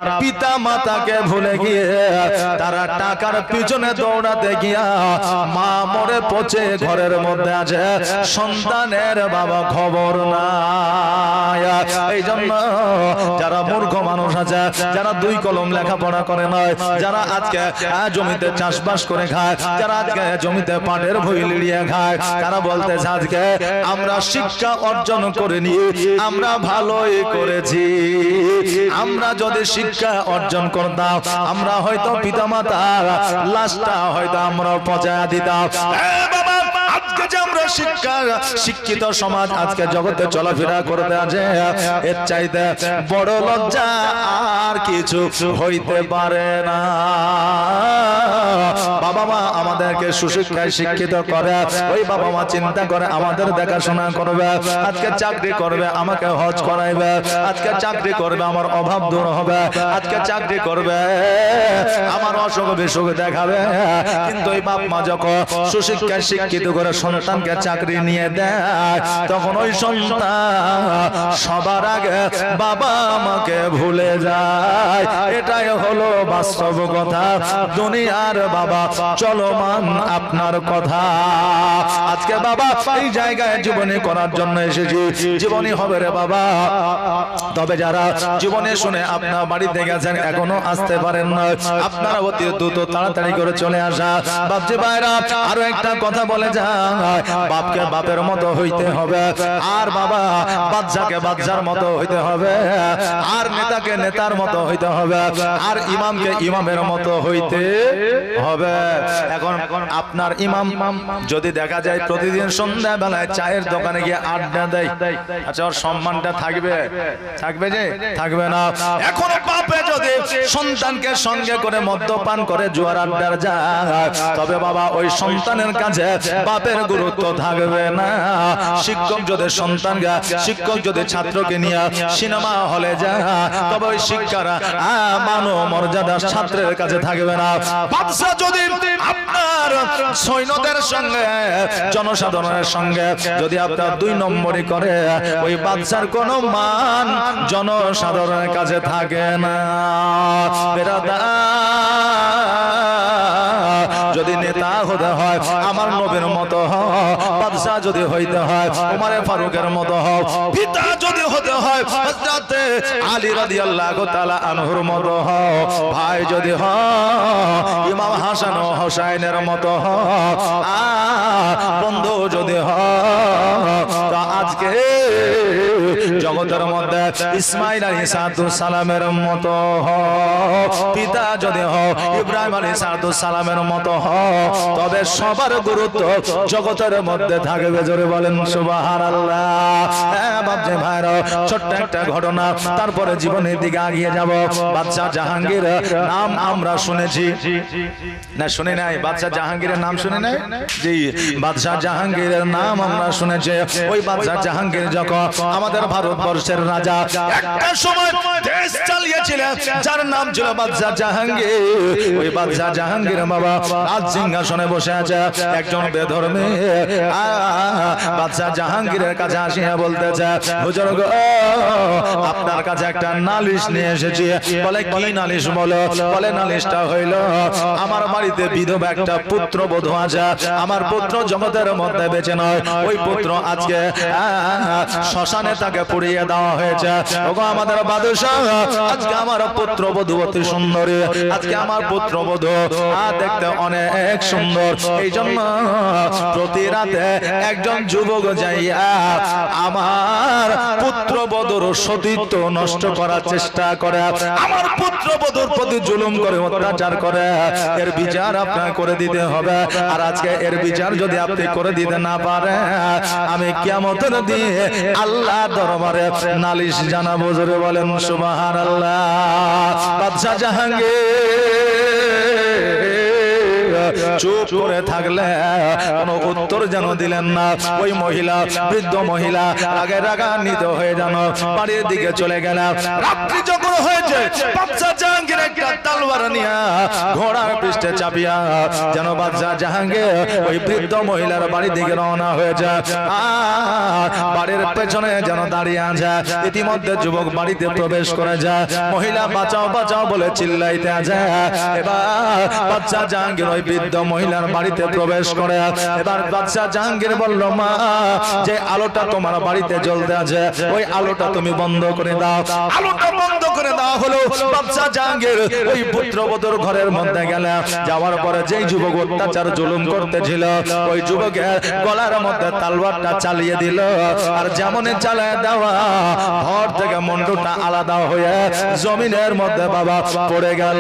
পিতা মাতাকে ভুলে গিয়ে তারা টাকার পিছনে দৌড়াতে গিয়া মা মরে পচে ঘরের মধ্যে আছে, সন্তানের বাবা খবর নাই। এই জন্য যারা মূর্খ মানুষ আছে, যারা দুই কলম লেখাপড়া করে নয়, যারা আজকে জমিতে চাষবাস করে খায়, যারা আজকে জমিতে পাটের ভুই লিড়িয়ে খায়, তারা বলতেছে আজকে আমরা শিক্ষা অর্জন করে নিয়ে আমরা ভালোই করেছি। আমরা যদি শিক্ষা অর্জন করতাম, আমরা হয়তো পিতামাতার লাশটা হয়তো আমরা পচায়া দিতাম। আজকে যে আমরা শিক্ষিত সমাজ আজকে জগতে চলাফেরা করতে আছে, এর চাইতে বড় লজ্জা আর কিছু হইতে পারে না। বাবা মা আমাদেরকে সুশিক্ষায় শিক্ষিত করে, ওই বাবা মা চিন্তা করে আমাদের দেখাশোনা করবে, আজকে চাকরি করবে, আমাকে হজ করাইবে, আজকে চাকরি করবে, আমার অভাব দূর হবে, আজকে চাকরি করবে, আমার অসুখ বিসুখ দেখাবে। কিন্তু ওই বাপ মা যখন সুশিক্ষায় শিক্ষিত করে সন্তানকে চাকরি নিয়ে দেয়, তখন ওই সন্তান সবার আগে বাবা মাকে ভুলে যায়। এটাই হলো বাস্তব কথা, দুনিয়ার বাবা চলমান আপনার কথা। আজকে বাবা এই জায়গায় জীবনী করার জন্য এসেছি, জীবনী হবে রে বাবা। তবে যারা জীবনে শুনে আপনার বাড়িতে গেছেন এখনো আসতে পারেন না, আপনারা অতি দ্রুত তাড়াতাড়ি করে চলে আসা। বাপজি ভাইরা আরো একটা কথা বলে যায়, বাপকে বাপের মতো হইতে হবে, আর বাবা বাচ্চাকে বাচ্চার মতো হইতে হবে, আর নেতাকে নেতার মতো হইতে হবে, আর ইমামকে ইমামের মতো হইতে হবে। এখন আপনার ইমাম যদি দেখা যায় প্রতিদিন সন্ধ্যা বেলায় চায়ের দোকানে গিয়ে আড্ডা দেয়, আচ্ছা ওর সম্মানটা থাকবে? থাকবে যে? থাকবে না। এখন বাপে যদি সন্তানকে সঙ্গে করে মদ্যপান করে জুয়ার আড্ডার যায়, তবে বাবা ওই সন্তানের কাছে বাপের গুরুত্ব থাকবে না। শিক্ষক যদি ছাত্রকে নিয়ে সিনেমা হলে যায়, তবে ওই শিক্ষার মান ও মর্যাদা ছাত্রের কাছে থাকবে না। বাদশা যদি আপনার সৈন্যদের সঙ্গে জনসাধারণের সঙ্গে যদি আপনার দুই নম্বরই করে, ওই বাদশার কোনো মান জনসাধারণের কাছে থাকে না। যদি নেতা হতে হয় আমার নবীর মতো হও, বাদশা যদি হইতে হয় ওমর ফারুকের মতো হও, পিতা যদি হতে হয় হযরত আলী রাদিয়াল্লাহু তাআলা আনহুর মতো হও, ভাই যদি হও ইমাম হাসান ও হুসাইনের মতো হও, বন্ধু যদি হও তা আজকে জগতের মধ্যে ইসমাইল আলাইহিস সালামের মতো হও, পিতা যদি হও ইব্রাহিম আলাইহিস সালামের মতো হও, তবে সবার গুরুত্ব জগতের মধ্যে থাকবে। জোরে বলেন সুবহানাল্লাহ। হ্যাঁ বাপজি ভাইরা, ছোট্ট একটা ঘটনা, তারপরে জীবনের দিকে এগিয়ে যাব। বাদশা জাহাঙ্গীর নাম আমরা শুনেছি না? শুনে নাই? বাদশা জাহাঙ্গীরের নাম শুনে নাই? জি, বাদশা জাহাঙ্গীরের নাম আমরা শুনেছি। ওই বাদশা জাহাঙ্গীর যখন আমাদের ভারতবর্ষের রাজা, একটা সময় দেশ চালিয়েছিলেন যার নাম ছিল বাদশা জাহাঙ্গীর। ওই বাদশা জাহাঙ্গীর বাবা রাজ সিংহাসনে বসে আছে, একজন বেধর্মী বাদশা জাহাঙ্গীরের কাছে আসিয়া বলতেছে, হুজুর গো আপনার কাছে একটা নালিশ নিয়ে এসেছি। বলে কি নালিশ? বলো। বলে নালিশটা হইল আমার বাড়িতে বিধবা একটা পুত্রবধূ আছে, আমার পুত্র জগতের মধ্যে বেঁচে নয়, ওই পুত্র আজকে শ্মশানে তাকে পুড়িয়ে দেওয়া হয়েছে। ওগো আমাদের বাদশা, আজকে আমার পুত্রবধূ অতি সুন্দরী, আজকে আমার পুত্রবধূ দেখতে অনেক সুন্দর, এই জন্য প্রতি রাতে একজন যুবক যাইয়া আমার পুত্রবধূর সতীত্ব নষ্ট করার চেষ্টা করে, আমার পুত্রবধূর প্রতি জুলুম করে, অত্যাচার করে। এর বিচার আপনাকে করে দিতে হবে। আর আজকে এর বিচার যদি আপনি করে দিতে না পারেন, আমি কিয়ামতের দিন আল্লাহ দরবারে নালিশ জানাবো। জোরে বলেন সুবহানাল্লাহ। বাদশা জাহাঙ্গীর চুপ করে থাকলে কোনো উত্তর যেন দিলেন না। ওই মহিলা, বৃদ্ধ মহিলা রাগান্বিত হয়ে যেন বাড়ির দিকে চলে গেল। রাত্রি যখন হয়েছে, বাদশা জাহাঙ্গীর একটা তলোয়ার নিয়ে ঘোড়ার পৃষ্ঠে চাপিয়া যেন বাদশাহ জাহাঙ্গীর ওই বৃদ্ধ মহিলার বাড়ি দিকে রওনা হয়ে যায়। আর বাড়ির পেছনে যেন দাঁড়িয়ে আছে। ইতিমধ্যে যুবক বাড়িতে প্রবেশ করে যায়। মহিলা বাঁচাও বাঁচাও বলে চিল্লাইতে আছে। এবার বাদশাহ জাহাঙ্গীর ওই বৃদ্ধ মহিলার বাড়িতে প্রবেশ করে। এবার বাদশাহ জাহাঙ্গীর বলল, মা, যে আলোটা তোমার বাড়িতে জ্বলতে আছে ওই আলোটা তুমি বন্ধ করে দাও। আলোটা বন্ধ করে দেওয়া হলো। বাদশাহ জাহাঙ্গীর ওই পুত্রবধূর ঘরের মধ্যে গেল। যাওয়ার পরে যেই যুবক অত্যাচার জুলুম করতেছিল ওই যুবকের গলার মধ্যে তলোয়ারটা চালিয়ে দিল। আর যেমনই চালিয়ে দেওয়া ঘর থেকে মুন্ডুটা আলাদা হয়ে জমিনের মধ্যে বাবা পড়ে গেল।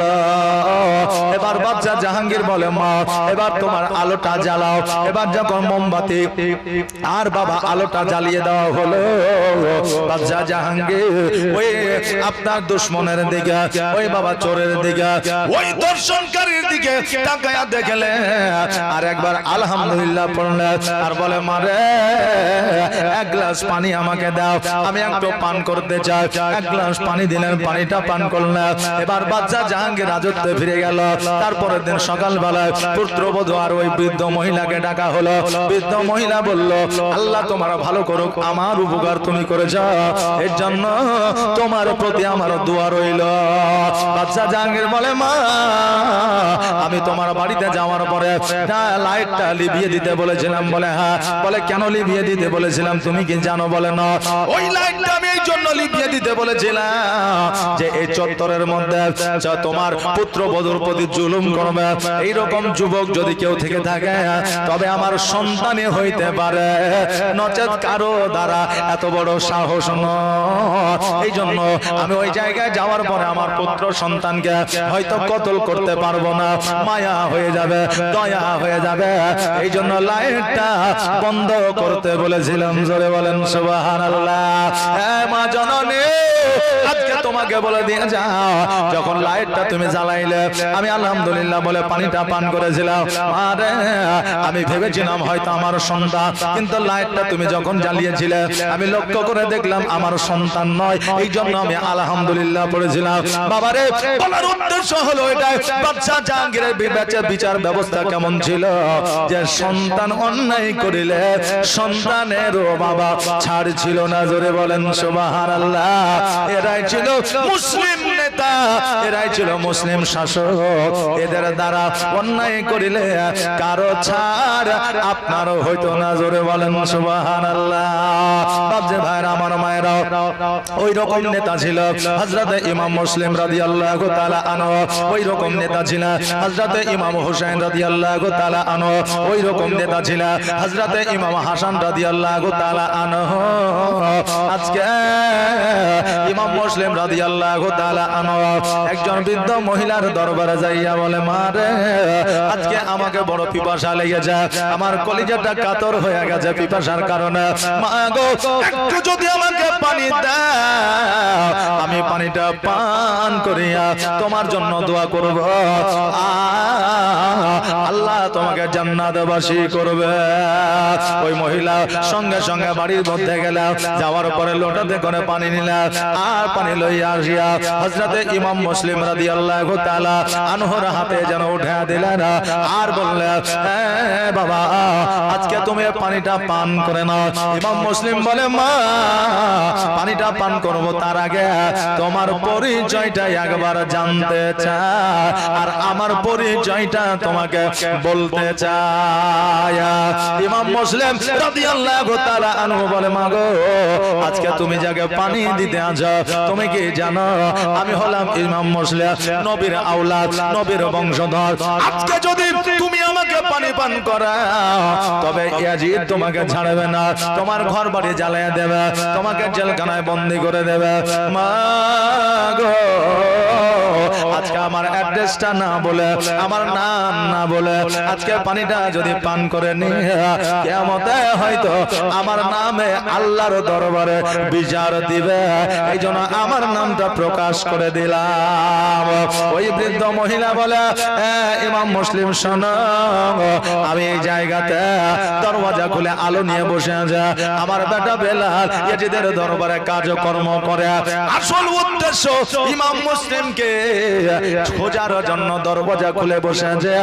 এবার বাদশাহ জাহাঙ্গীর বলে, মা, এবার তোমার আলোটা জ্বালাও। এবার যখন মোমবাতি আর বাবা আলোটা জ্বালিয়ে দেওয়া হলো, বাদশাহ জাহাঙ্গীর ওই আপনার দুশমনের দিকে, ওই বাবা চোরের দিকে, ওই দর্শনকারীর দিকে তাকায়া দেখলে আর একবার আলহামদুলিল্লাহ পড়লে আর বলে, মারে এক গ্লাস পানি আমাকে দাও, আমি একটু পান করতে চাই। এক গ্লাস পানি দিলেন, পানিটা পান করলেন। এবার বাদশাহ জাহাঙ্গীর রাজত্বে ফিরে গেল। তারপরের দিন সকালবেলায় পুত্রবধূ আর ওই বৃদ্ধ মহিলাকে ডাকা হলো। বৃদ্ধ মহিলা বলল, আল্লাহ তোমার ভালো করুক, আমার উপকার তুমি করেছ, এর জন্য তোমার প্রতি আমার দোয়া রইল। বাদশাহ জাহাঙ্গীর বলে, মা, আমি তোমার বাড়িতে যাওয়ার পরে লাইটটা লিভিয়ে দিতে বলেছিলাম। বলে, হ্যাঁ। বলে, কেন লিভিয়ে দিতে বলেছিলাম তুমি কি জানো? বলে, না। ওই লাইটটা আমি এই জন্য লিভিয়ে দিতে বলেছিলাম যে এই চত্বরের মধ্যে তোমার পুত্রবধূর প্রতি জুলুম করবে এইরকম যুবক যদি কেউ থেকে থাকে তবে আমার সন্তানই হইতে পারে, নচেত কারো দ্বারা এত বড় সাহস নয়। এই জন্য আমি ওই জায়গায় যাওয়ার পরে আমার পুত্র সন্তানকে হয়তো কতল করতে পারবো না, মায়া হয়ে যাবে, দয়া হয়ে যাবে। এই জন্য লাইটটা বন্ধ করতে বলেছিলাম। জোরে বলেন সুবহানাল্লাহ। মা জননী, আজকে তোমাকে বলে দিয়ে যাও, যখন লাইটটা তুমি জ্বালাইলে আমি আলহামদুলিল্লাহ বলে পানিটা পান করেছিলাম। আরে আমি ভেবেছিলাম হয়তো আমার সন্তান, কিন্তু লাইটটা তুমি যখন জ্বালিয়েছিলে আমি লক্ষ্য করে দেখলাম আমার সন্তান নয়, এই জন্য আমি আলহামদুলিল্লাহ পড়েছিলাম। বাবারে, বলার উদ্দেশ্য হলো এটাই, বাদশাহ জাহাঙ্গীরের বিচার ব্যবস্থা কেমন ছিল যে সন্তান অন্যায় করিলে সন্তানেরও বাবা ছাড় ছিল না। জোরে বলেন সুবহানাল্লাহ। এরাই ছিল মুসলিম নেতা, এরাই ছিল মুসলিম শাসক। এদের দ্বারা অন্যায় করিলে কারো ছাড় আপনারও হইতো না। জোরে বলেন সুবহানাল্লাহ। বাপজি ভাইরা, আমার মায়েরা, ওই রকম নেতা ছিল হযরতে ইমাম মুসলিম রাদিয়াল্লাহু তাআলা আনহু, ওই রকম নেতা ছিল হযরতে ইমাম হুসাইন রাদিয়াল্লাহু তাআলা আনহু, ওই রকম নেতা ছিল হযরতে ইমাম হাসান রাদিয়াল্লাহু তাআলা আনহু। আজকে ইমাম মুসলিম রাদিয়াল্লাহু তাআলা আনহু একজন বৃদ্ধ মহিলার দরবারে যাইয়া বলে, মা রে, আজকে আমাকে বড় পিপাসা লেগেছে, আমার কলিজাটা কাতর হয়ে গেছে পিপাসার কারণে। মা গো, একটু যদি আমাকে পানি দাও, আমি পানিটা পান করিয়া তোমার জন্য দোয়া করব, আল্লাহ তোমাকে জান্নাতবাসী করবে। ওই মহিলা সঙ্গে সঙ্গে বাড়ির মধ্যে গেল, যাওয়ার পরে লোটাতে করে পানি নিল, আর পানি লইয়া আসিয়া হযরতে ইমাম মুসলিম রাদিয়াল্লাহু তাআলা আনহুর হাতে যেন উঠা দিলেন, আর বললেন, বাবা, আজকে তুমি পানিটা পান করে নাও। ইমাম মুসলিম বলে, মা, পানিটা পান করব তার আগে তোমার পরিচয়টা একবার জানতে চাই, আর আমার পরিচয়টা তোমাকে বলতে চাই। ইমাম মুসলিম রাদিয়াল্লাহু তাআলা আনহু বলে, মা গো, আজকে তুমি যাকে পানি দিতে আছো তুমি কি জানো আমি হলাম ইমাম মুসলিম, নবীর আওলাদ, নবীর বংশধর। আজকে যদি তুমি আমাকে পানি পান করাও তবে ইয়াজিদ তোমাকে ছাড়বে না, তোমার ঘর বাড়ি জ্বালিয়ে দেবে, তোমাকে জেলখানায় বন্দী করে দেবে। মা গো, আজকে আমার অ্যাড্রেসটা না বলে, আমার নাম না বলে আজকে পানিটা যদি পান করে নি, কিয়ামতে হয়তো আমার নামে আল্লাহর দরবারে বিচার দিবে। এই জন্য আমার নামটা প্রকাশ করে দিলাম। ওই বৃদ্ধ মহিলা বলে, ইমাম মুসলিম শোনো, আমি এই জায়গাতে দরওয়াজা খুলে আলো নিয়ে বসে আছে, আমার বেটা বেলাল ইয়াজিদের দরবারে কাজকর্ম করে। আসল উদ্দেশ্য ইমাম মুসলিমকে খোঁজার খোঁজার জন্য দরজা খুলে বসে আছে,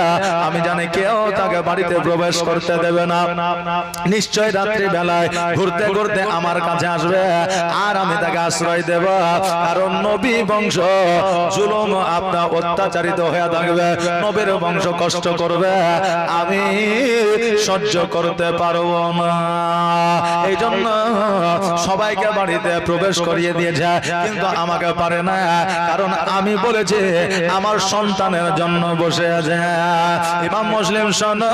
আমি জানি কেউ তাকে বাড়িতে প্রবেশ করতে দেবে না। নিশ্চয় রাত্রি বেলায় ঘুরতে ঘুরতে আমার কাছে আসবে আর আমি তাকে আশ্রয় দেব, কারণ নবী বংশ জুলুম আপনার অত্যাচারিত হয়ে থাকবে, নবীর বংশ কষ্ট করবে, আমি সহ্য করতে পারবো না। এই জন্য সবাইকে বাড়িতে প্রবেশ করিয়ে দিয়েছে, কিন্তু আমাকে পারে না, কারণ আমি বলেছি আমার সন্তানের জন্য বসে আছে। ইমাম মুসলিম শোনো,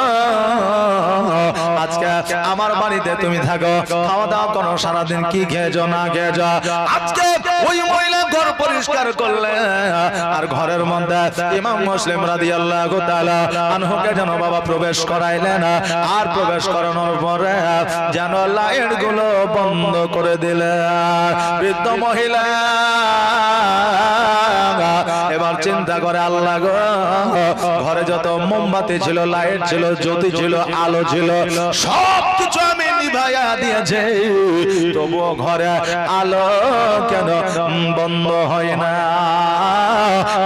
আজকে আমার বাড়িতে তুমি থাকো, খাওয়া দাওয়া করো, সারাদিন কি খেয়েছো না খেয়েছো। আজকে ওই মহিলা ঘর পরিষ্কার করলে আর ঘরের মধ্যে ইমাম মুসলিম রাদিয়াল্লাহু তাআলা আনহুকে যেন বাবা প্রবেশ করাইলেন, আর প্রবেশ করানোর পরে যেন লাইট গুলো বন্ধ করে দিলেন। বৃদ্ধ মহিলা এবার চিন্তা করে, আল্লাহ গো, ঘরে যত মোমবাতি ছিল, লাইট ছিল, জ্যোতি ছিল, আলো ছিল, সবকিছু আমি নিভাইয়া দিয়েছে, তবুও ঘরে আলো কেন বন্ধ হয় না?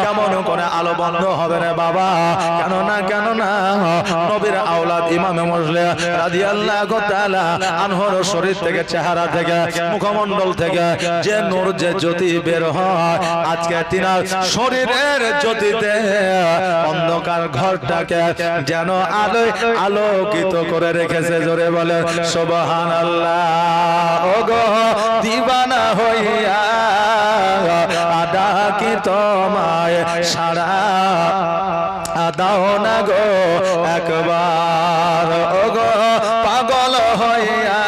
কেমন করে আলো বন্ধ হবে রে বাবা? কেন না নবীর আওলাদ ইমাম মুসলিম রাদিয়াল্লাহু তাআলা আনহুর শরীর থেকে, চেহারা থেকে, মুখমণ্ডল থেকে যে নূর, যে জ্যোতি বের হয়, আজকে তিনার শরীরের জ্যোতিতে অন্ধকার ঘরটাকে যেন আলোয় আলোকিত করে রেখেছে। জোরে বলে সুবহানাল্লাহ। ওগো দিবানা হইয়া ডাকি তোমায়, সারা দাও না গো একবার। ওগো পাগল হইয়া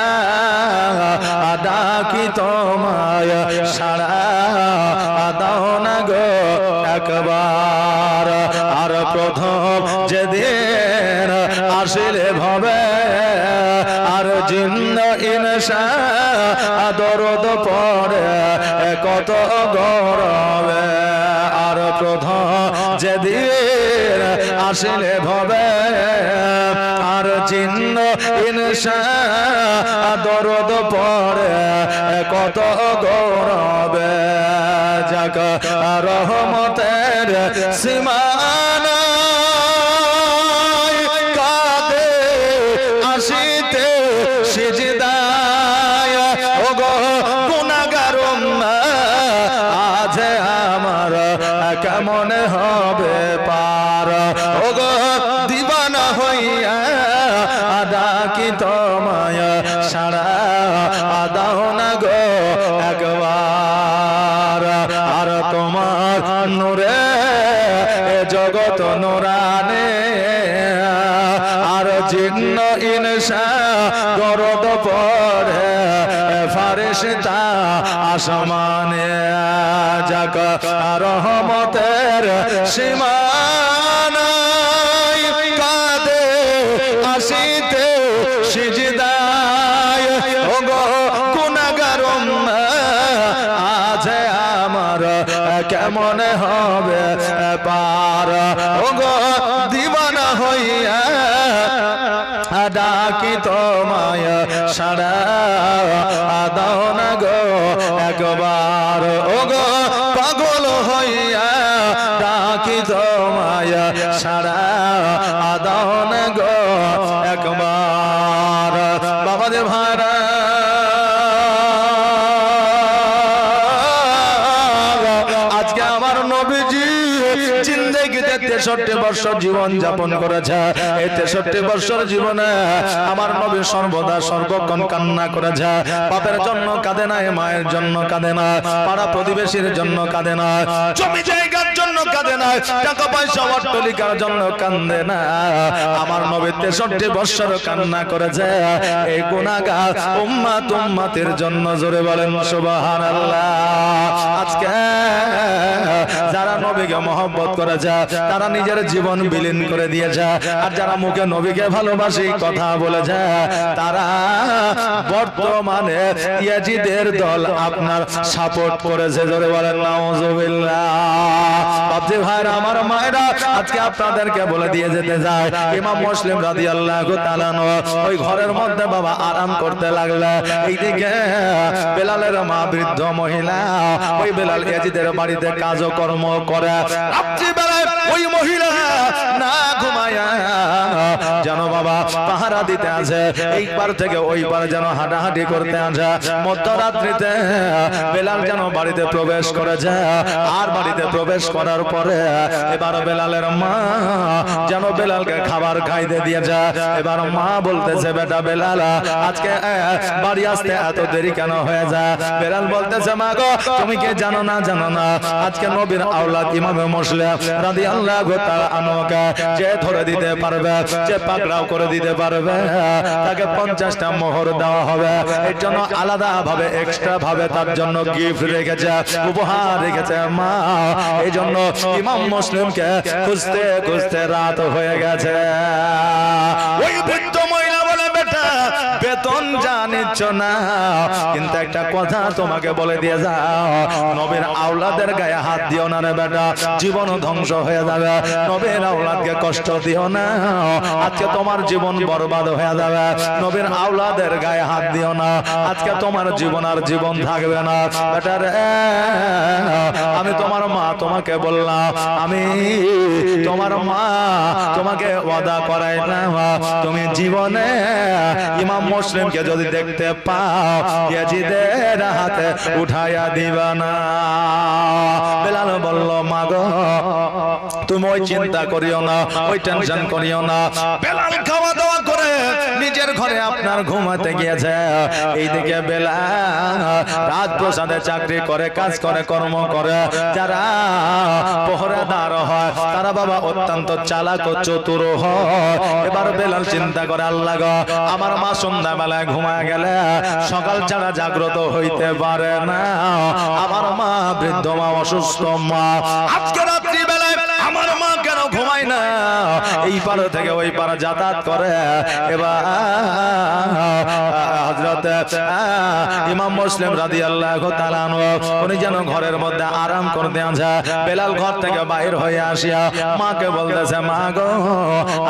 ডাকি তোমায়, সারা দাও না গো একবার। আর প্রথম যেদিন আসিলে ভবে, আর জিন্ন ইনসা দরদ পড়ে কত গরবে। আর প্রথম যেদিন আসিলে ভবে, আর জিন্ন ইনসা দরদ পড়ে কত গরবে। যাক রহমতের সীমানা কাঁদে আসিতে সিজদায়, ওগো গুনাহগার আজ আমার কেমন হবে পার। ওগো দিবানা হইয়া ডাকি তোমায়, সারা দাও না গো একবার। আর তোমার নূরে জগৎ নূরানে, আর জিন্ন ইনসা গরদ পড়ে ফারিস্তা আসমানে। যাক রহমতের সীমানা কাঁদে আসিতে সিজদায়, ওগো গুনাহগার আজ আমার কেমন হবে পার। ওগো দিবানা হইয়া ডাকি তোমায়, সারা দাও না গো একবার। ওগো পাগল হইয়া ডাকি তোমায়, সারা দাও না গো একবার। বাবাদের ভাড়া আজকে আমার নবীজি জিন্দেগিতে 63 বছর জীবন যাপন করেছে। এই 63 বছর জীবনে আমার নবী সর্বদা সর্বক্ষণ কান্না করেছে। বাপের জন্য কাঁদে না, মায়ের জন্য কাঁদে না, পাড়া প্রতিবেশীর জন্য কাঁদে না, জমি জায়গার জন্য কাঁদে না, টাকা পয়সা অট্টালিকার জন্য কাঁদে না। আমার নবী 63 বছর কান্না করেছে এই গুনাহগার উম্মতের জন্য। জোরে বলেন সুবহানাল্লাহ। আজকে যারা নবীকে মহব্বত করেছে, তারা নিজের জীবন বিলীন করে দিয়েছে, আর যারা মুখে নবীকে ভালোবাসি কথা বলেছে, তারা বর্তমানে ইয়াজিদের দল আপনার সাপোর্ট করেছে। জোরে বলেন নাউজুবিল্লাহ। বাপজি ভাইরা, আমার মায়েরা, আজকে আপনাদেরকে বলে দিয়ে যেতে যায়, ইমাম মুসলিম রাদিয়াল্লাহু তাআলা ওই ঘরের মধ্যে বাবা আরাম করতে লাগলো। এইদিকে বেলালের মা বৃদ্ধ মহিলা, ওই বেলাল ইয়াজিদের বাড়িতে কাজকর্ম করে, রাত্রিবেলায় ওই মহিলা না ঘুমায়া যেন বাবা পাহারা দিতে আছে, এই পার থেকে ওই পার যেন হাঁটাহাঁটি করতে আছে। মধ্যরাত্রিতে বেলাল যেন বাড়িতে প্রবেশ করেছে, আর বাড়িতে প্রবেশ করার পরে এবার বেলালের মা যেন বেলালকে খাবার খাইতে দিয়েছে। এবার মা বলতেছে, বেটা বেলাল আজকে বাড়ি আসতে এত দেরি কেন হয়ে যায়? বেলাল বলতেছে, মা গো তুমি কি জানো না আজকে নবীর আওলাদ ইমামে মুসলিম রাদিয়াল্লাহু তাআলা আনহুকে যে ধরে দিতে পারবে, যে পাকড়াও করে দিতে পারবে, তাকে 50টা মোহর দেওয়া হবে। এর জন্য আলাদা ভাবে এক্সট্রা ভাবে তার জন্য গিফট রেখেছে, উপহার রেখেছে মা। এই জন্য ইমাম মুসলিমকে খুঁজতে খুঁজতে রাত হয়ে গেছে। ওই বৃদ্ধ মহিলা বলে, বেটা বেতন জানিচ্ছ না, কিন্তু একটা কথা তোমাকে বলে দিয়ে যাও, নবীর আওলাদের গায়ে হাত দিও না রে বেটা, জীবন ধ্বংস হয়ে যাবে। নবীর আওলাদকে কষ্ট দিও না, আজকে তোমার জীবন বরবাদ হয়ে যাবে। নবীর আওলাদের গায়ে হাত দিও না, আজকে তোমার জীবন আর জীবন থাকবে না। বেটা রে, আমি তোমার মা, তোমাকে বললাম, আমি তোমার মা, তোমাকে ওয়াদা করাইলাম, তুমি জীবনে ইমাম মুসলিমকে যদি দেখতে পাও ইয়াজিদের হাতে উঠাইয়া দিবা না। বেলাল বলল, মা গো তুমি ওই চিন্তা করিও না, ওই টেনশন করিও না। বেলাল খাওয়া দাওয়া করে নিজের ঘরে আপনার ঘুমাতে গিয়েছে। এইদিকে বেলাল রাজপ্রাসাদে চাকরি করে, কাজ করে, কর্ম করে। যারা পহরাদার হয় তারা বাবা অত্যন্ত চালাক ও চতুর হয়। এবার বেলাল চিন্তা করে, আল্লাহ গো আমার মা সন্ধ্যা বেলায় ঘুমায় গেলে সকাল ছাড়া জাগ্রত হইতে পারে না। আমার মা বৃদ্ধ মা, অসুস্থ মা, আজকে রাত্রি বেলায় আমার মা কেন ঘুমায় না? এই পার থেকে ওই পার যাতায়াত করে। এবার হযরত ইমাম মুসলিম রাদিয়াল্লাহু তাআলা আনহু উনি যেন ঘরের মধ্যে আরাম করতে আছে। বেলাল ঘর থেকে বাইর হয়ে আসিয়া মাকে বলতেছে, মা গো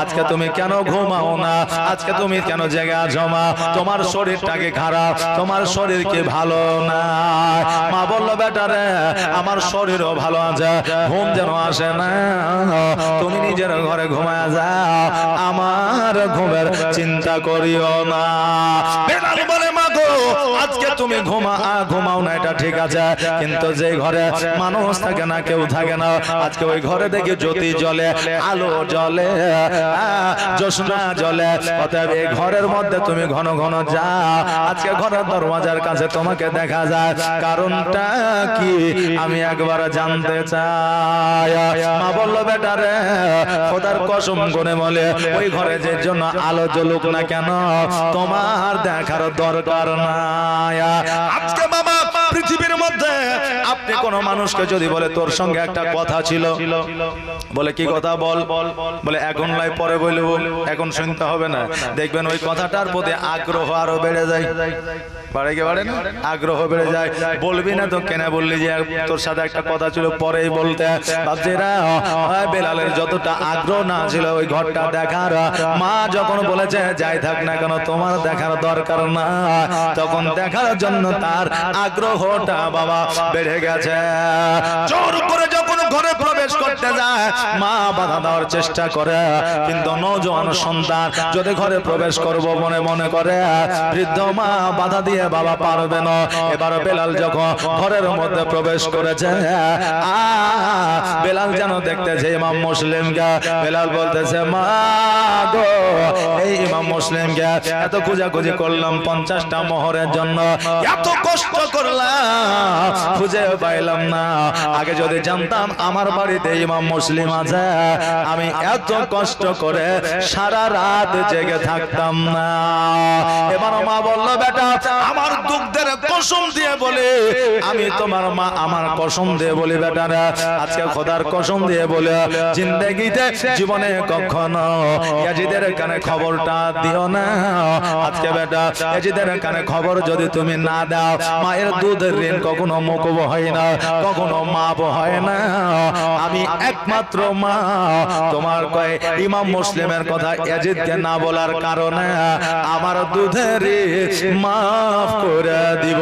আজকে তুমি কেন ঘুমাও না? আজকে তুমি কেন জেগে আছো মা? তোমার শরীরটা কি খারাপ? তোমার শরীর কি ভালো না? মা বলল, বেটা রে আমার শরীরও ভালো আছে, ঘুম যেন আসে না। তুমি নিজের ঘরে ঘুমায় যাও, আমার ঘুমের চিন্তা করিও না। বেলাল বলে, মা গো আজকে তুমি ঘুমাও না এটা ঠিক আছে, কিন্তু যে ঘরে মানুষ থাকে না, কেউ থাকে না, আজকে ওই ঘরে দেখি জ্যোতি জ্বলে, আলো জ্বলে, জ্যোৎস্না জ্বলে। অতএব এই ঘরের মধ্যে তুমি ঘন ঘন যাও। আজকে ঘরের দরওয়াজার কাছে তোমাকে দেখা যায়, কারণটা কি আমি একবার জানতে চাই। মা বলল, বেটা রে খোদার কসম করে বলে, ওই ঘরে যে জন্য আলো জ্বলুক না কেন তোমার দেখার দরকার নাই। আজকে বাবা পৃথিবীর মধ্যে আপনি কোন মানুষকে যদি বলে তোর সঙ্গে একটা কথা ছিল, বলে কি কথা বল, বলে এখন লাই পরে বলবো, এখন শুনতে হবে না, দেখবেন ওই কথাটার প্রতি আগ্রহ আরো বেড়ে যায়। বাড়ে কি বাড়ে না? আগ্রহ বেড়ে যায়। বলবি না তো কেন বললি যে তোর সাথে একটা কথা ছিল পরেই বলতে। বাচ্চারা বেলালের যতটা আগ্রহ না ছিল ওই ঘরটা দেখার, মা যখন বলেছে যাই থাক না কেন তোমার দেখার দরকার না, তখন দেখার জন্য তার আগ্রহটা বাবা বেড়ে গেছে। জোর করে যখন ঘরে প্রবেশ করতে যায় মা বাধা দেওয়ার চেষ্টা করে, কিন্তু নওজোয়ান সন্তান যদি ঘরে প্রবেশ করব মনে মনে করে, বৃদ্ধ মা বাধা দিয়ে বাবা পারবে না। এবার বেলাল যখন ঘরের মধ্যে প্রবেশ করেছে, বেলাল যেন দেখতেছে ইমাম মুসলিমকে। বেলাল বলতেছে, মা গো এই ইমাম মুসলিমকে এত খোঁজাখুঁজি করলাম 50টা মোহরের জন্য, এত কষ্ট করলাম খুঁজে পাইলাম না। আগে যদি জানতাম আমার বাড়িতে ইমাম মুসলিম আছে, আমি এত কষ্ট করে সারা রাত জেগে থাকতাম না। এবার মা বলল, বেটা আমার দুগ্ধের কসম দিয়ে বলে, আমি তোমার মা, আমার কসম দিয়ে বলি বেটারা, আজকে খোদার কসম দিয়ে বলে, জিন্দেগিতে জীবনে কখনো ইয়াজিদের কানে খবরটা দিও না। আজকে বেটা ইয়াজিদের কানে খবর যদি তুমি না দাও, মায়ের দুধের ঋণ কখনো মুকুব হয় না, কখনো মাপ হয় না। আমি একমাত্র মা, তোমার কয় ইমাম মুসলিমের কথা ইয়াজিদকে না বলার কারণে আমার দুধের ঋণ মাফ করে দিব।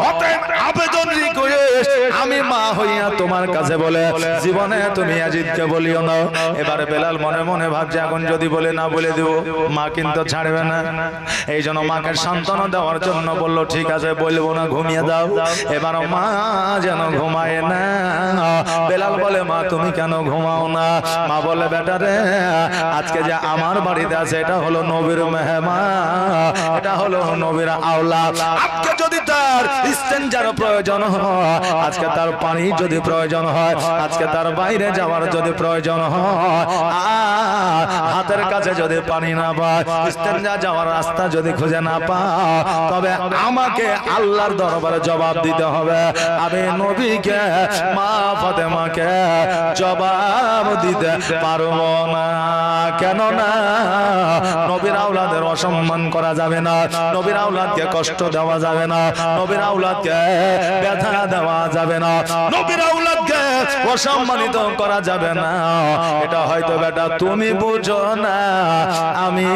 অতএব আবেদন রিকোয়েস্ট, আমি মা হইয়া তোমার কাছে বলে জীবনে তুমি ইয়াজিদকে বলিও না। এবারে বেলাল মনে মনে ভাবছে এখন যদি বলে না বলে দেব মা কিন্তু ছাড়বে না, এই জন্য মাকে সান্ত্বনা দেওয়ার জন্য বলল ঠিক আছে বলবো না, ঘুমিয়ে দাও। এবার মা যেন ঘুমায় না। বেলাল বলে মা তুমি কেন ঘুমাও না? মা বলে বেটা রে আজকে যে আমার বাড়িতে আছে এটা হলো নবীর মেহমান, এটা হলো নবীর আওলাদ। আজকে যদি তার ইস্তেঞ্জার প্রয়োজন হয়, আজকে তার পানি যদি প্রয়োজন হয়, আজকে তার বাইরে যাওয়ার যদি প্রয়োজন হয়, আর হাতের কাছে যদি পানি না পায়, ইস্তেঞ্জা যাওয়ার রাস্তা যদি খুঁজে না পায়, তবে আমাকে আল্লাহর দরবারে জবাব দিতে হবে। আমি নবীকে মা ফাতেমাকে জবাব দিতে পারবো না। কেন না? নবীর আওলাদের অসম্মান করা যাবে না, নবীর আওলাদকে কষ্ট দেওয়া যাবে না, নবীর আওলাদকে ব্যথা দেওয়া যাবে না, নবীর আওলাদকে অসম্মানিত করা যাবে না। এটা হয়তো বেটা তুমি বুঝো না, আমি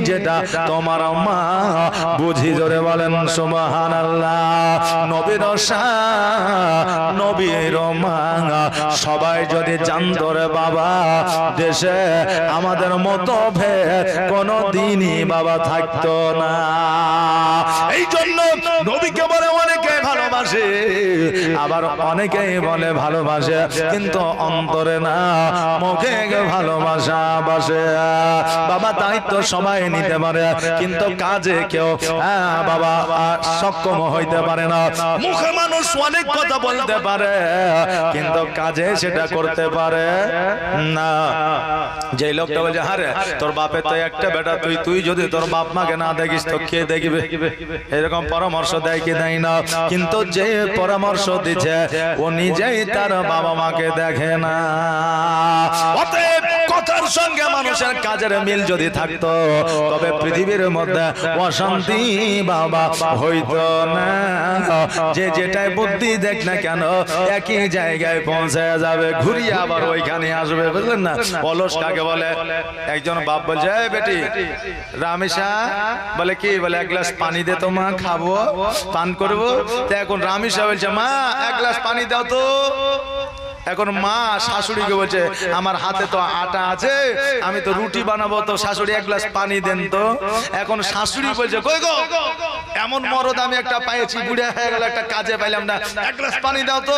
যেটা তোমার মা বুঝি। জোরে বলেন সুবহানাল্লাহ। নবীর শান, নবীর মা সবাই যদি জানতো রে বাবা, দেশে আমাদের মতো ভেদ কোনো দিনই বাবা থাকতো না। এই জন্য নবীকে বলে অনেকে ভালোবাসে, আবার অনেকেই বলে ভালোবাসে কিন্তু অন্তরে না, মুখে ভালোবাসা বাসে। বাবা দায়িত্ব সবাই নিতে পারে কিন্তু কাজে কেউ বাবা সক্ষম হইতে পারে না। মুখে মানুষ অনেক কথা বলতে পারে কিন্তু কাজে সেটা করতে পারে না। যে লোকটা বলছে হারে তোর বাপের তো একটা বেটা, তুই যদি তোর বাপ মাকে না দেখিস তো কে দেখবে, এরকম পরামর্শ দেয় কি দেয় না। কিন্তু যে পরামর্শ দিচ্ছে ও নিজেই তার বাবা মাকে দেখে না। অতএব কথার সঙ্গে মানুষের কাজের মিল যদি থাকতো তবে পৃথিবীর মধ্যে অশান্তি বাবা হইতো না। যে যেটাই বুদ্ধি দেখ না কেন একই জায়গায় পৌঁছে যাবে, ঘুরিয়ে আবার ওইখানে আসবে, বুঝলেন না? অলস কাকে বলে? একজন বাপ বলছে এই বেটি রামেশা বলে কি বলে এক গ্লাস পানি দে তো মা, খাবো পান করবো। তো এখন রামেশা বলছে মা এক গ্লাস পানি দাও তো। এখন মা শাশুড়িকে বলছে আমার হাতে তো আটা আছে, আমি তো রুটি বানাবো, তো শাশুড়ি এক গ্লাস পানি দেন তো। এখন শাশুড়ি বলছে কই গো এমন মরদ আমি একটা পাইছি, বুড়া হয়ে গেল একটা কাজে পাইলাম না, এক গ্লাস পানি দাও তো।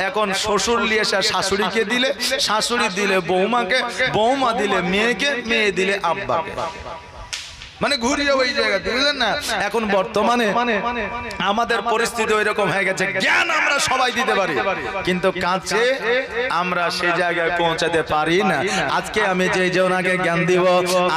এখন শ্বশুর নিয়ে এসে শাশুড়িকে দিলে, শাশুড়ি দিলে বৌমাকে, বৌমা দিলে মেয়েকে, মেয়ে দিলে আব্বাকে, মানে ঘুরিয়ে ওই জায়গাতে, বুঝলেন না? এখন বর্তমানে আমাদের পরিস্থিতি ওই রকম হয়ে গেছে, জ্ঞান আমরা সবাই দিতে পারি কিন্তু কাছে আমরা সেই জায়গায় পৌঁছাতে পারি না। আজকে আমি যে জনাকে জ্ঞান দিব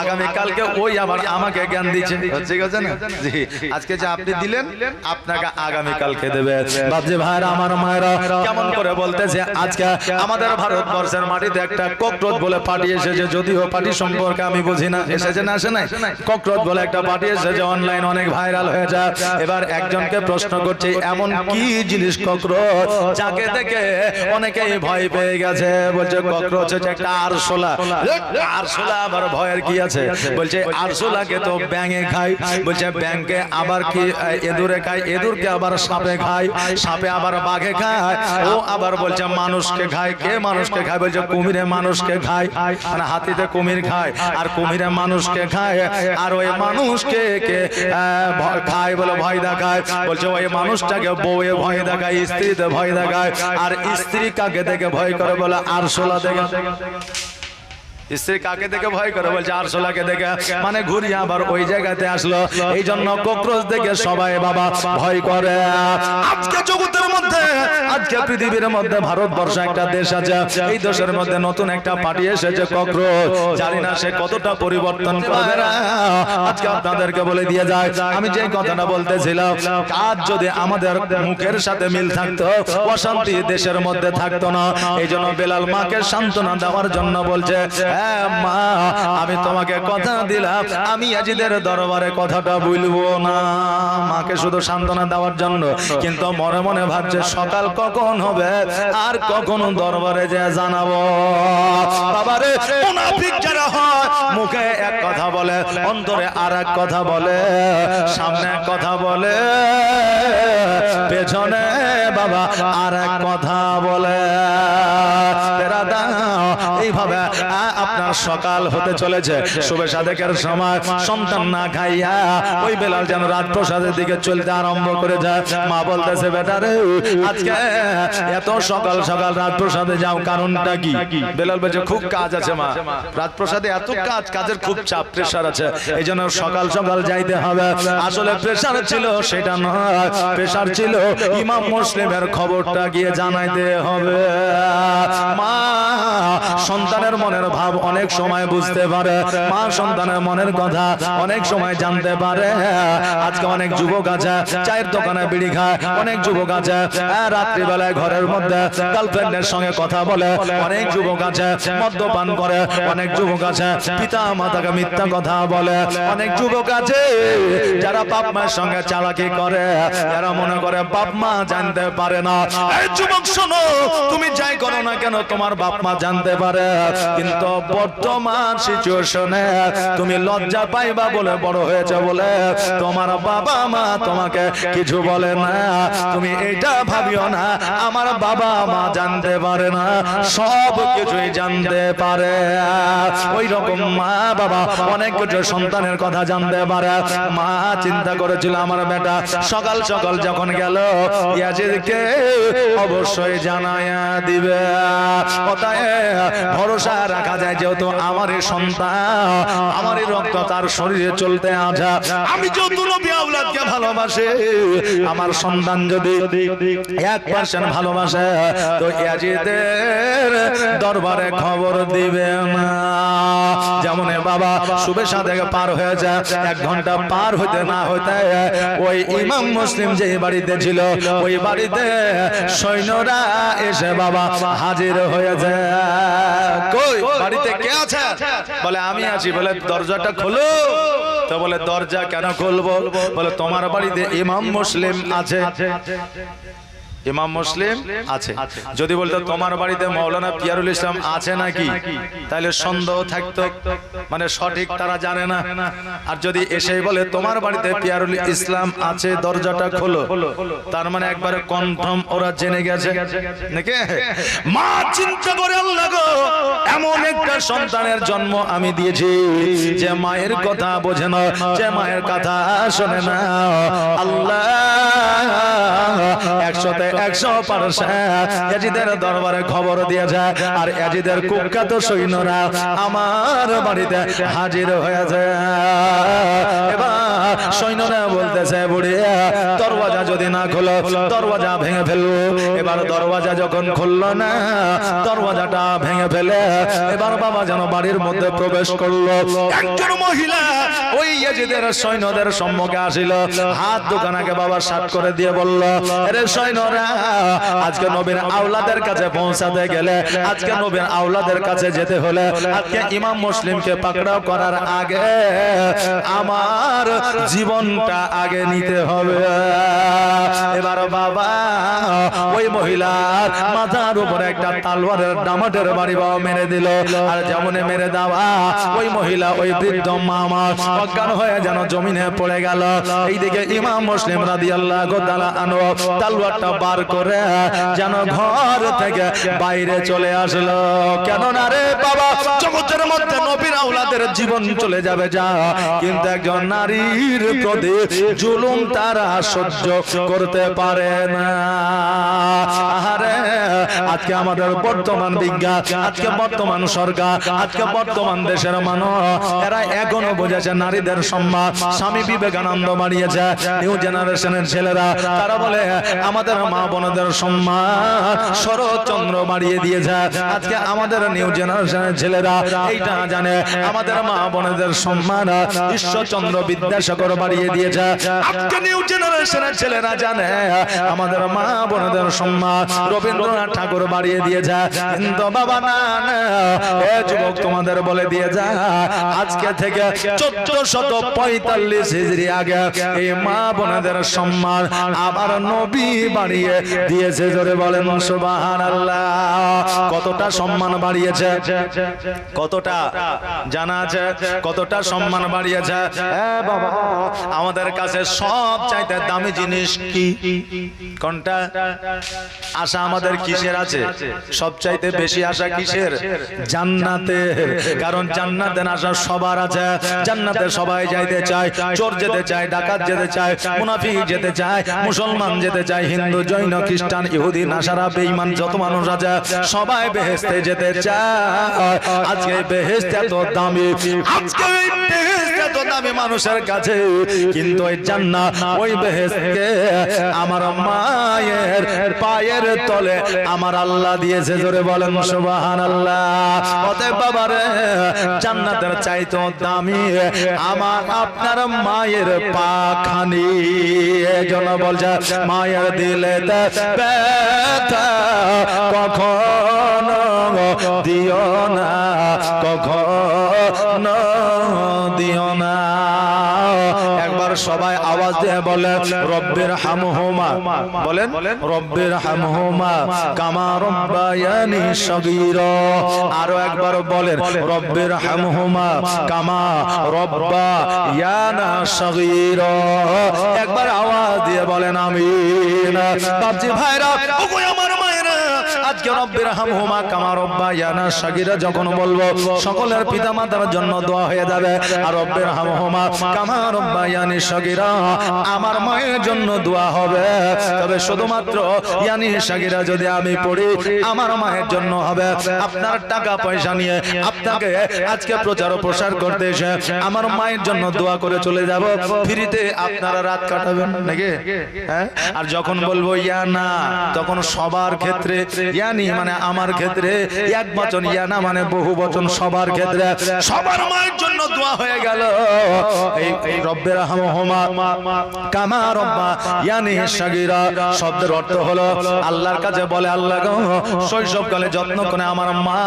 আগামী কালকে ওই আবার আমাকে জ্ঞান দিচ্ছে, ঠিক আছে না? জি, আজকে যে আপনি দিলেন আপনাকে আগামী কালকে দেবে। বাপজি ভাইরা আমার মায়েরা কেমন করে বলতেছে আজকে আমাদের ভারতবর্ষের মাটিতে একটা ককরোচ বলে পার্টি এসেছে, যদিও পার্টি সম্পর্কে আমি বুঝি না, এসেছে না আসে নাই, ককরোচ বলে একটা পার্টি এসেছে, অনলাইন অনেক ভাইরাল হয়ে যায়। এবার একজনকে প্রশ্ন করছে এমন কি জিনিস ককরোচ যাকে দেখে অনেকেই ভয় পেয়ে গেছে? বলছে ককরোচ হচ্ছে একটা আরশোলা। আরশোলা আবার ভয়ের কি আছে? বলছে আরশোলাকে তো ব্যাঙে খায়, বলছে ব্যাঙকে আবার কি এদুরে খায়, এদুরকে আবার সাপে খায়, সাপে আবার বাঘে খায়, ও আবার বলছে মানুষকে খায়। কে মানুষকে খায়? বলছে কুমিরে মানুষকে খায়, মানে হাতিতে কুমির খায় আর কুমিরে মানুষকে খায়। আর ওই মানুষকে কে খায় বলে ভয় দেখায়, বলছে ওই মানুষটাকে বউয়ে ভয় দেখায়, স্ত্রীতে ভয় দেখায়। আর স্ত্রী কাকে দেখে ভয় করে? বলে আরশোলা দেখে। স্ত্রী কাকে দেখে ভয় করে? বলছে আরশোলাকে দেখে। মানে ঘুরিয়ে আবার ওই জায়গাতে আসলো। এই জন্য ককরোচ দেখে সবাই বাবা ভয় করে। আজকে জগতের মধ্যে, আজকে পৃথিবীর মধ্যে ভারতবর্ষ একটা দেশ আছে, এই দেশের মধ্যে নতুন একটা পার্টি এসেছে ককরোচ। জানি না সে কতটা পরিবর্তন করবে। আজকে আপনাদেরকে বলে দিয়ে যায়, আমি যে কথাটা বলতেছিলাম, কাজ যদি আমাদের মুখের সাথে মিল থাকতো অশান্তি দেশের মধ্যে থাকতো না। এই জন্য বেলাল মাকে সান্ত্বনা দেওয়ার জন্য বলছে মা আমি তোমাকে কথা দিলাম আমি ইয়াজিদের দরবারে কথাটা বলবো না। মাকে শুধু সান্ত্বনা দেওয়ার জন্য, কিন্তু মনে মনে ভাবছে সকাল কখন হবে আর কখন দরবারে যে জানাবো। বাবারে মুনাফিক যারা হয় মুখে এক কথা বলে অন্তরে আর এক কথা বলে, সামনে এক কথা বলে পেছনে বাবা আর এক কথা বলে। এইভাবে আপনার সকাল হতে চলেছে, শুভে সাদেকের সময় সন্তান না খাইয়া ওই বেলাল যেন রাজপ্রসাদের দিকে চলতে আরম্ভ করে যায়। মা বলতেছে বেটা রে আজকে এত সকাল সকাল রাজপ্রসাদে যাও কারণটা কি? বেলাল বলছে খুব কাজ আছে মা, রাজপ্রসাদে এত কাজ, কাজের খুব চাপ প্রেসার আছে, এই জন্য সকাল সকাল যাইতে হবে। আসলে প্রেসার ছিল সেটা নয়, প্রেসার ছিল ইমাম মুসলিমের খবরটা গিয়ে জানাইতে হবে। মা সন্তানের মনের ভাব অনেক সময় বুঝতে পারে, মা সন্তানের মনের কথা অনেক সময় জানতে পারে। আজকে অনেক যুবক আছে চায়ের দোকানে বিড়ি খায়, অনেক যুবক আছে রাত্রিবেলায় ঘরের মধ্যে গার্লফ্রেন্ডের সঙ্গে কথা বলে, অনেক যুবক আছে মদ্যপান করে, অনেক যুবক আছে পিতা মাতাকে মিথ্যা কথা বলে, অনেক যুবক আছে যারা বাপ মায়ের সঙ্গে চালাকি করে, যারা মনে করে বাপ মা জানতে পারে না। এই যুবক শোনো, তুমি যাই করো না কেন তোমার বাপ মা জানতে পারে, কিন্তু বর্তমান সিচুয়েশনে তুমি লজ্জা পাইবা বলে বড় হয়েছে বলে তোমার বাবা মা তোমাকে কিছু বলে না। তুমি এটা ভাবিও না আমার বাবা মা জানতে পারে না, সব কিছুই জানতে পারে। ওই রকম মা বাবা অনেক কিছু সন্তানের কথা জানতে পারে। মা চিন্তা করেছিল আমার বেটা সকাল সকাল যখন গেল ইয়াজিদকে অবশ্যই জানায়া দিবে, ভরসা রাখা যায় যেহেতু আমারই সন্তান, আমারই রক্ত তার শরীরে চলতে আছে। আমি যেহেতু নবী আওলাদকে ভালোবাসি, আমার সন্তান যদি 1% ভালোবাসে তো ইয়াজিদের দরবারে খবর দিবে না। যেমন বাবা শুভে সাদেক পার হয়ে যায়, 1 ঘন্টা পার হইতে না হইতে ওই ইমাম মুসলিম যে বাড়িতে ছিল ওই বাড়িতে সৈন্যরা এসে বাবা হাজির হয়ে যায়। কই বাড়িতে কে আছে? বলে আমি আছি। বলে দরজাটা খোলো। তো বলে দরজা কেন খুলবো? বলে তোমার বাড়িতে ইমাম মুসলিম আছে। ইমাম মুসলিম আছে। যদি বলতো তোমার বাড়িতে মাওলানা পিয়ারুল ইসলাম আছে নাকি, তাহলে সন্দেহ থাকতো, মানে সঠিক তারা জানে না। আর যদি এসে বলে তোমার বাড়িতে পিয়ারুল ইসলাম আছে দরজাটা খোলো, তার মানে একবারে কনফার্ম ওরা জেনে গেছে নাকি। মা চিন্তা করে আল্লাহ গো এমন একটা সন্তানের জন্ম আমি দিয়েছি যে মায়ের কথা বোঝে না, যে মায়ের কথা শোনে না। আল্লাহ 100% ইয়াজিদের দরবারে খবর দিয়ে যায়, আর ইয়াজিদের কুখ্যাত সৈন্যরা আমার বাড়িতে হাজির হয়ে যায়। এবার সৈন্যরা বলতেছে বুড়িয়া দরওয়াজা যদি না খোলো দরওয়াজা ভেঙে ফেলবো। এবার দরওয়াজা যখন খুললো না, দরওয়াজাটা ভেঙে ফেলে এবার বাবা যেন বাড়ির মধ্যে প্রবেশ করলো। একজন মহিলা ওই ইয়াজিদের সৈন্যদের সম্মুখে আসিল, হাত দোকানাকে বাবা সাত করে দিয়ে বলল, আরে সৈন্যরা আজকে নবীর আওলাদের কাছে পৌঁছাতে গেলে, আজকে নবীর আওলাদের কাছে যেতে হলে আজকে ইমাম মুসলিমকে পাকড়াও করার আগে আমার জীবনটা আগে নিতে হবে। এবার বাবা ওই মহিলার মাথার উপরে একটা তালওয়ারের ডামাটের বাড়ি বাবা মেরে দিল। আর যেমন মেরে দেওয়া ওই মহিলা ওই বৃদ্ধ মামা অজ্ঞান হয়ে যেন জমিনে পড়ে গেল। এইদিকে ইমাম মুসলিম রাদিয়াল্লাহু তাআলা আনহু তালওয়ারটা বার করে যেন ঘর থেকে বাইরে চলে আসলো। কেন না রে বাবা জগতের মধ্যে নবীর আওলাদের জীবন চলে যাবে যা, কিন্তু একজন নারীর প্রতি জুলুম তারা সহ্য করতে পারে না। আরে আজকে আমাদের বর্তমান বিজ্ঞান, আজকে বর্তমান সরকার, আজকে বর্তমান দেশের মানুষ এরা এখনো বুঝেছে নারীদের সম্মান। স্বামী বিবেকানন্দ বাড়িয়েছে, নিউ জেনারেশনের ছেলেরা তারা বলে আমাদের মা বোনদের সম্মান শরৎচন্দ্র বাড়িয়ে দিয়েছে। আজকে আমাদের নিউ জেনারেশনের ছেলেরা এইটা জানে, আমাদের মা বোনদের সম্মান ঈশ্বরচন্দ্র বিদ্যাসাগর বাড়িয়ে দিয়েছে। আজকে নিউ জেনারেশনের ছেলেরা জানে আমাদের মা বোনদের সম্মান রবীন্দ্রনাথ ঠাকুর বাড়িয়ে দিয়েছে। কিন্তু বাবা না, এ যুবক তোমাদের বলে দিয়ে যা, আজকে থেকে 1445 হিজরি আগে এই মা বোনদের সম্মান আমার নবী বাড়িয়ে দিয়েছে। জোরে বলেন সুবহানাল্লাহ। কতটা সম্মান বাড়িয়েছে, কতটা জানা আছে, কতটা সম্মান বাড়িয়েছে। বাবা আমাদের কাছে সব চাইতে দামি জিনিস কি? কোনটা? আশা আমাদের কিসের আছে? সব চাইতে বেশি আশা কিসের? জান্নাতের। কারণ জান্নাতের আশা সবার আছে। জান্নাতে সবাই যাইতে চায়, চোর যেতে চায়, ডাকাত যেতে চায়, মুনাফিক যেতে চায়, মুসলমান যেতে চায়, হিন্দু জৈন খ্রিস্টান ইহুদি নাসারা বেঈমান যত মানুষ আছে সবাই বেহেশতে যেতে চায়। আজকে বেহেশত এত দামি, আজকে এই বেহেশত এত দামি মানুষের কাছে, কিন্তু ওই জান্নাত ওই বেহেশতকে আমার মায়ের পায়ের তলে আমার আল্লাহ দিয়েছে। জোরে বলেন সুবহানাল্লাহ। অতএব বাবারে জান্নাতের চাইতে দামি আমার আপনার মায়ের পাখানি। এজন্য বলছে মায়ের দিলে ব্যথা কখনো দিও না, কখনো দিও না। একবার সবাই আওয়াজ দিয়ে বলেন রব্বির হামহুমা, বলেন রব্বির হামহুমা কামা রব্বায়ানি সগীরা। আরো একবার বলেন রব্বির হামহুমা কামা রব্বায়ানা সগীরা। একবার আওয়াজ দিয়ে বলেন আমিন। বাপজি ভাইরা, ওগো আমার মায়েরা, আজকে রব্বির হামহুমা কামা রব্বায়ানা সগীরা যখন বলবো সকলের পিতামাতার জন্য দোয়া হয়ে যাবে। আর রব্বির হামহুমা কামা রব্বায়ানি সগীরা আমার মায়ের জন্য দোয়া হবে। তবে শুধুমাত্র ইয়ানি সগীরা যদি আমি পড়ি আমার মায়ের জন্য হবে। আপনার টাকা পয়সা নিয়ে আপনাকে আজকে প্রচার ও প্রসার করতে এসে আমার মায়ের জন্য দোয়া করে চলে যাব, ফ্রিতে আপনারা রাত কাটাবেন নাকি? হ্যাঁ। আর যখন বলবো ইয়ানা তখন সবার ক্ষেত্রে, ইয়ানি মানে আমার ক্ষেত্রে এক বচন, ইয়ানা মানে বহু বচন, সবার ক্ষেত্রে সবার মায়ের জন্য দোয়া হয়ে গেল। এই রব্বির হামহুমা কামা রব্বায়ানি সগীরা শব্দের অর্থ হলো আল্লাহর কাছে বলে আল্লাহ গো শৈশবকালে যত্ন করে আমার মা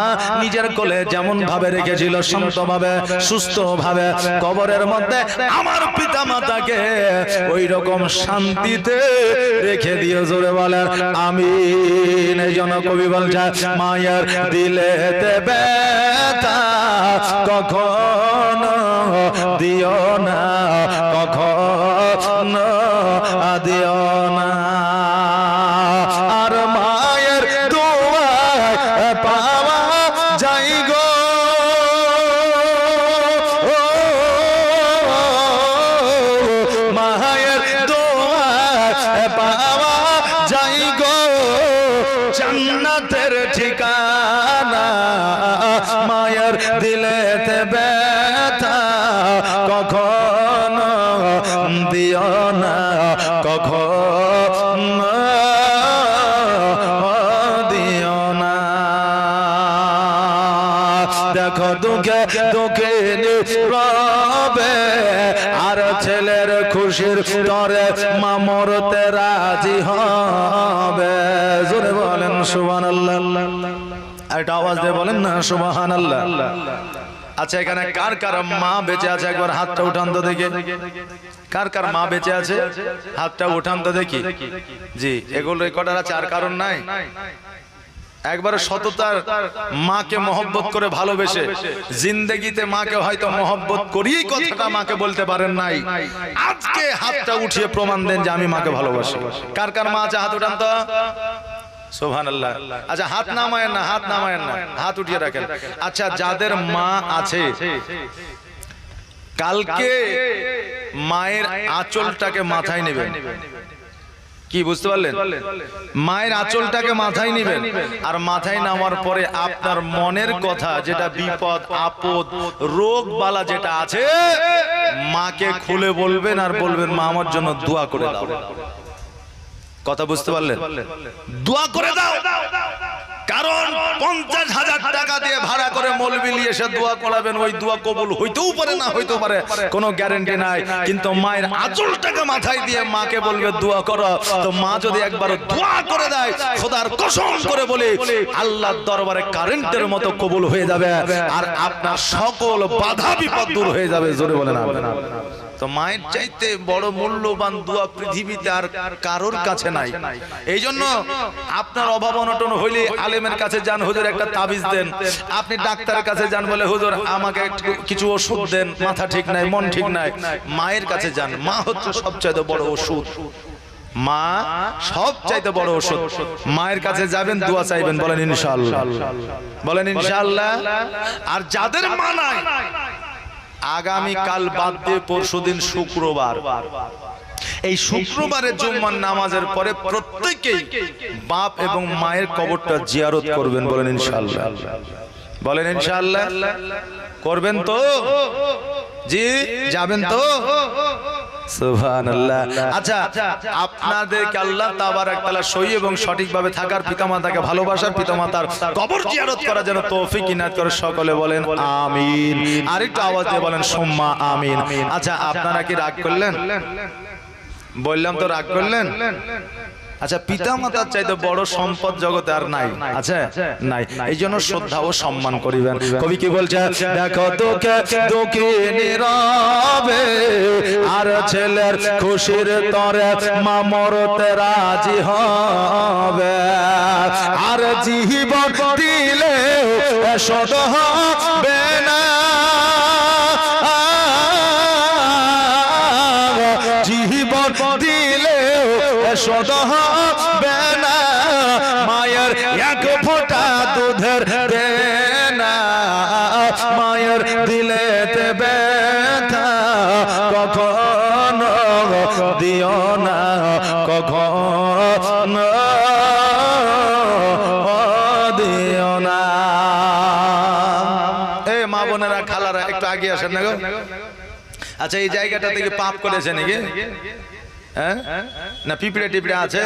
নিজের কোলে যেমন ভাবে রেখেছিল শান্তভাবে সুস্থভাবে, কবরের মধ্যে আমার পিতা মাতাকে ওই রকম শান্তিতে রেখে দিও। জোরে বলেন আমিন। এই জন্য কবি বলছে মায়ের দিলেতে ব্যথা কখনো দিও না, কখনো দিও না। আর মায়ের দোয়া পাওয়া যাই গো, মায়ের দোয়া পাওয়া যাই গো জান্নাতের ঠিকানা। মায়ের দিলেতে ব্যথা কখনো দিও না, কখনো দিও না। দেখো দুঃখে দুঃখে রবে আর ছেলের খুশির তরে মা মরতে রাজি হবে। জোরে বলেন সুবহানাল্লাহ। একটা আওয়াজ দিয়ে বলেন না সুবহানাল্লাহ। আচ্ছা এখানে কার কার মা বেঁচে আছে একবার হাতটা উঠান তো দেখি। কার কার মা বেঁচে আছে হাতটা উঠান তো দেখি। জি, এগুলো রেকর্ডার আছে, আর কারণ নাই। একবারে সততার মাকে মহব্বত করে ভালোবেসে জিন্দেগিতে মাকে হয়তো মহব্বত করিয়েই কথাটা মাকে বলতে পারেন নাই, আজকে হাতটা উঠিয়ে প্রমাণ দেন যে আমি মাকে ভালোবাসি। কার কার মা আছে হাত উঠান তো। সুবহানাল্লাহ। আচ্ছা হাত নামায়েন না, হাত নামায়েন না, হাত উঠিয়ে রাখেন। আচ্ছা যাদের মা আছে কালকে মায়ের আঁচলটাকে মাথায় নেবেন। কি বুঝতে পারলেন? মায়ের আঁচলটাকে মাথায় নেবেন, আর মাথায় নামার পরে আপনার মনের কথা যেটা বিপদ আপদ রোগ বালা যেটা আছে মাকে খুলে বলবেন, আর বলবেন মা আমার জন্য দোয়া করে দাও। কথা বুঝতে পারলেন? দোয়া করে দাও, কারণ 50,000 টাকা দিয়ে ভাড়া করে মৌলবি নিয়ে এসে দোয়া করাবেন, ওই দোয়া কবুল হইতেও পারে না হইতেও পারে, কোনো গ্যারান্টি নাই। কিন্তু মায়ের আঁচল টাকা মাথায় দিয়ে মাকে বলবে দোয়া করো, তো মা যদি একবার দোয়া করে দেয়, খোদার কসম করে বলি আল্লাহর দরবারে কারেন্টের মতো কবুল হয়ে যাবে, আর আপনার সকল বাধা বিপদ দূর হয়ে যাবে। জোরে বলেন আমিন। তো মায়ের চাইতে বড় মূল্যবান দোয়া পৃথিবীতে আর কারোর কাছে নাই। এই জন্য আপনার অভাব অনটন হইলে আলেমের কাছে যান, হুজুর একটা তাবিজ দেন। আপনি ডাক্তারের কাছে যান, বলে হুজুর আমাকে কিছু ওষুধ দেন, মাথা ঠিক নাই, মন ঠিক নাই। মায়ের কাছে যান, মা হচ্ছে সবচাইতে বড় ওষুধ। মা সবচাইতে বড় ওষুধ। মায়ের কাছে যাবেন, দোয়া চাইবেন, বলেন ইনশাআল্লাহ, বলেন ইনশাআল্লাহ। আর যাদের মা নাই, আগামী কাল বাদ দিয়ে পরশুদিন শুক্রবার, এই শুক্রবারের জুম্মার নামাজের পরে প্রত্যেকেই বাপ এবং মায়ের কবরটা জিয়ারত করবেন, বলেন ইনশাআল্লাহ, বলেন ইনশাআল্লাহ। করবেন তো? জি, যাবেন তো? সুবহানাল্লাহ। আচ্ছা, আপনাদেরকে আল্লাহ তাবারক তাআলা সহি এবং সঠিকভাবে থাকার, পিতামাতাকে ভালোবাসার, পিতামাতার কবর জিয়ারত করার জন্য তৌফিক ইনায়াত করে। সকলে বলেন আমিন। আরেকটু আওয়াজ দিয়ে বলেন সুম্মা আমিন। আচ্ছা, আপনারা কি রাগ করলেন? বললাম তো রাগ করলেন। আচ্ছা, পিতামাতার চাইতে বড় সম্পদ জগতে আর নাই, আছে নাই। এই জন্য শ্রদ্ধা ও সম্মান করিবেন। কবি কি বলছে? দেখো তোকে দুঃখী নীরবে, আর ছেলের খুশির তরে মা মরতে রাজি হবে, আর জীবন দিলে শোধ হবে না, জীবন দিলে শোধ হবে না, মায়ের এক ফোঁটা দুধের দেনা, মায়ের দিলেতে ব্যথা কখনো দিও না, কখনো দিও না। এই মা বোনেরা, খালারা, একটু আগে আসেন না গো। আচ্ছা, এই জায়গাটা থেকে পাপ করেছে নাকি? হ্যাঁ, না পিঁপড়ে টিপড়ে আছে?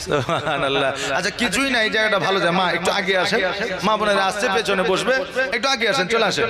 সুবহানাল্লাহ। আচ্ছা, কিছুই না, এই জায়গাটা ভালো যায়। মা একটু আগে আসেন, মা বোনেরা আসছে, পেছনে বসবে, একটু আগে আসেন, চলে আসেন।